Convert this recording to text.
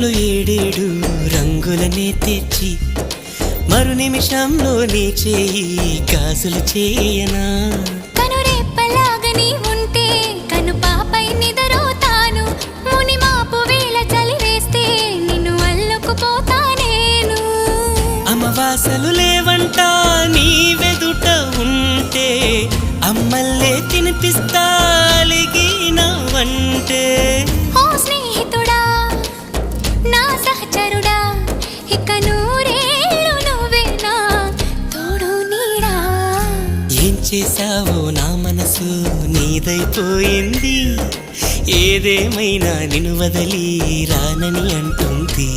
నిమిషంలో ఏడేడు రంగులనే తెచ్చి మరు నిమిషంలో నీ చేయి గాజులు చేయనా కనురెప్పలాగని ఉంటే కను పాపై నిదరోతాను ముని మాపు వేళ చలి వేస్తే నిన్ను అల్లుకుపోతా నేను అమవాసలు లేవంట నీ వెదుట ఉంటే అమ్మల్లే తినిపిస్తా అలిగినవంటే ఓ స్నేహితుడా నా సహచరుడా ఇక నూరేళ్ళు నువ్వేనా తోడు నీడా ఏం చేశావో నా మనసు నీదైపోయింది ఏదేమైనా నిన్ను వదిలి రానని అంటుంది